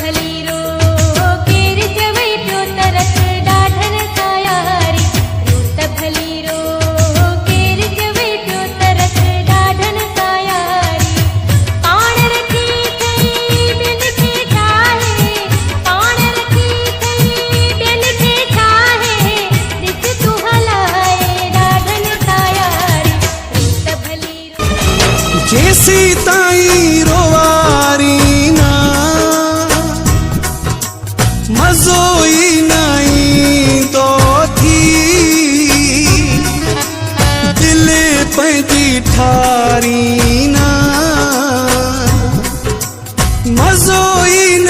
भली रो केर जवै पियो तरस ॾाढन सायारी रूत भली रो केर जवै पियो तरस ॾाढन सायारी पाण रखी थई ॿियन खे ठाहे पाण रखी थई ॿियन खे ठाहे ॾिस तूं हलाए ॾाढन सायारी रूत भली रो जेसी ताईं रोवारी ना मज़ो ई नहीं तो थी दिल पंहिंजी ठारी ना मज़ो ई न